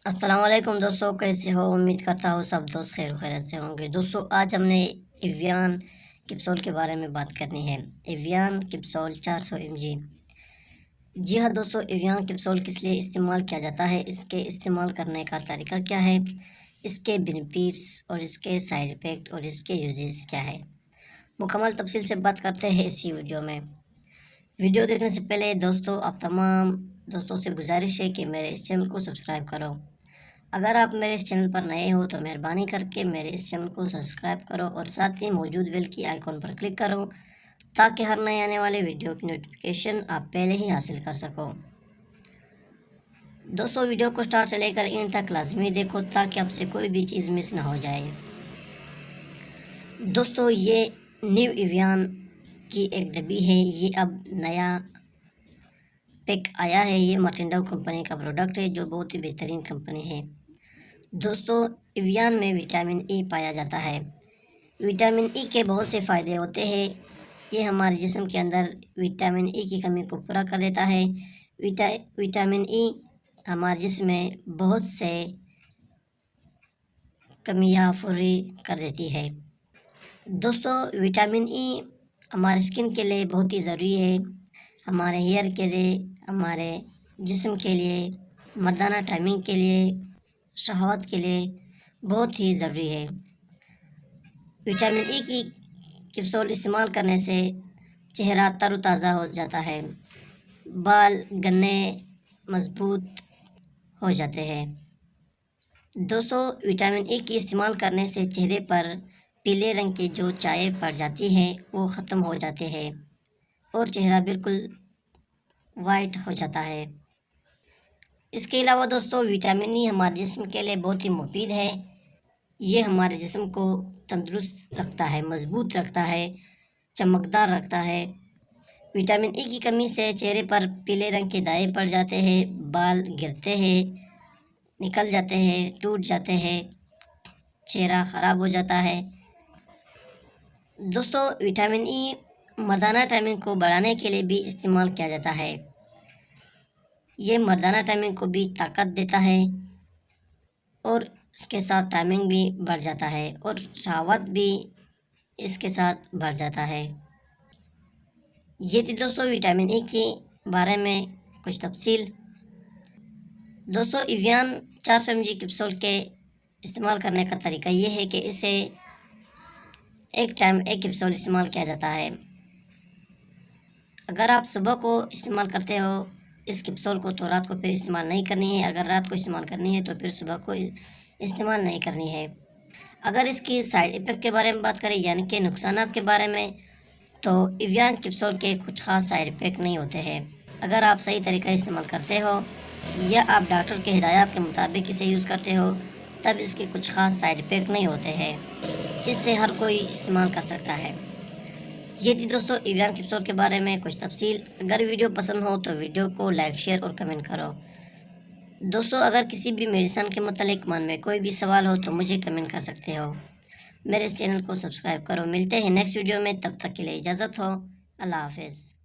السلام علیکم دوستوں، کیسے ہو؟ امید کرتا ہوں سب دوست خیر و خیریت سے ہوں گے۔ دوستوں آج ہم نے ایویان کیپسول کے بارے میں بات کرنی ہے۔ ایویان کیپسول 400 mg۔ جی ہاں دوستوں، ایویان کیپسول کس لیے استعمال کیا جاتا ہے، اس کے استعمال کرنے کا طریقہ کیا ہے، اس کے بینیفٹس اور اس کے سائیڈ افیکٹ اور اس کے یوزز کیا ہے، مکمل تفصیل سے بات کرتے ہیں اسی ویڈیو میں۔ ویڈیو دیکھنے سے پہلے دوستوں آپ تمام دوستوں سے گزارش ہے کہ میرے اس چینل کو سبسکرائب کرو۔ اگر آپ میرے اس چینل پر نئے ہو تو مہربانی کر کے میرے اس چینل کو سبسکرائب کرو اور ساتھ ہی موجود بیل کی آئیکن پر کلک کرو تاکہ ہر نئے آنے والے ویڈیو کی نوٹیفیکیشن آپ پہلے ہی حاصل کر سکو۔ دوستوں ویڈیو کو سٹارٹ سے لے کر اینڈ تک لازمی دیکھو تاکہ آپ سے کوئی بھی چیز مس نہ ہو جائے۔ دوستوں یہ نیو ایویان کی ایک ڈبی ہے، یہ اب نیا پیک آیا ہے۔ یہ مرٹنڈو کمپنی کا پروڈکٹ ہے جو بہت ہی بہترین کمپنی ہے۔ دوستوں ایویان میں وٹامن ای پایا جاتا ہے۔ وٹامن ای کے بہت سے فائدے ہوتے ہیں۔ یہ ہمارے جسم کے اندر وٹامن ای کی کمی کو پورا کر دیتا ہے۔ وٹامن ای ہمارے جسم میں بہت سے کمیاں پوری کر دیتی ہے۔ دوستوں وٹامن ای ہمارے اسکن کے لیے بہت ہی ضروری ہے، ہمارے ہیئر کے لیے، ہمارے جسم کے لیے، مردانہ ٹائمنگ کے لیے، شہوت کے لیے بہت ہی ضروری ہے۔ وٹامن ای کی کیپسول استعمال کرنے سے چہرہ تر و تازہ ہو جاتا ہے، بال گنے مضبوط ہو جاتے ہیں۔ دوستوں وٹامن ای کی استعمال کرنے سے چہرے پر پیلے رنگ کے جو چائے پڑ جاتی ہیں وہ ختم ہو جاتے ہیں اور چہرہ بالکل وائٹ ہو جاتا ہے۔ اس کے علاوہ دوستوں وٹامن ای ہمارے جسم کے لیے بہت ہی مفید ہے۔ یہ ہمارے جسم کو تندرست رکھتا ہے، مضبوط رکھتا ہے، چمکدار رکھتا ہے۔ وٹامن ای کی کمی سے چہرے پر پیلے رنگ کے دانے پڑ جاتے ہیں، بال گرتے ہیں، نکل جاتے ہیں، ٹوٹ جاتے ہیں، چہرہ خراب ہو جاتا ہے۔ دوستوں وٹامن ای مردانہ ٹائمنگ کو بڑھانے کے لیے بھی استعمال کیا جاتا ہے۔ یہ مردانہ ٹائمنگ کو بھی طاقت دیتا ہے اور اس کے ساتھ ٹائمنگ بھی بڑھ جاتا ہے اور شہوت بھی اس کے ساتھ بڑھ جاتا ہے۔ یہ تھی دوستوں وٹامن ای کے بارے میں کچھ تفصیل۔ دوستوں ایویان 400 mg کیپسول کے استعمال کرنے کا طریقہ یہ ہے کہ اسے ایک ٹائم ایک کیپسول استعمال کیا جاتا ہے۔ اگر آپ صبح کو استعمال کرتے ہو اس کیپسول کو تو رات کو پھر استعمال نہیں کرنی ہے، اگر رات کو استعمال کرنی ہے تو پھر صبح کو استعمال نہیں کرنی ہے۔ اگر اس کی سائیڈ افیکٹ کے بارے میں بات کریں یعنی کہ نقصانات کے بارے میں تو ایویان کیپسول کے کچھ خاص سائیڈ افیکٹ نہیں ہوتے ہیں۔ اگر آپ صحیح طریقہ استعمال کرتے ہو یا آپ ڈاکٹر کے ہدایات کے مطابق اسے یوز کرتے ہو تب اس کے کچھ خاص سائیڈ افیکٹ نہیں ہوتے ہیں، اس سے ہر کوئی استعمال کر سکتا ہے۔ یہ تھی دوستوں ایویان کیپسول کے بارے میں کچھ تفصیل۔ اگر ویڈیو پسند ہو تو ویڈیو کو لائک شیئر اور کمنٹ کرو۔ دوستوں اگر کسی بھی میڈیسن کے متعلق من میں کوئی بھی سوال ہو تو مجھے کمنٹ کر سکتے ہو۔ میرے اس چینل کو سبسکرائب کرو۔ ملتے ہیں نیکسٹ ویڈیو میں، تب تک کے لیے اجازت ہو۔ اللہ حافظ۔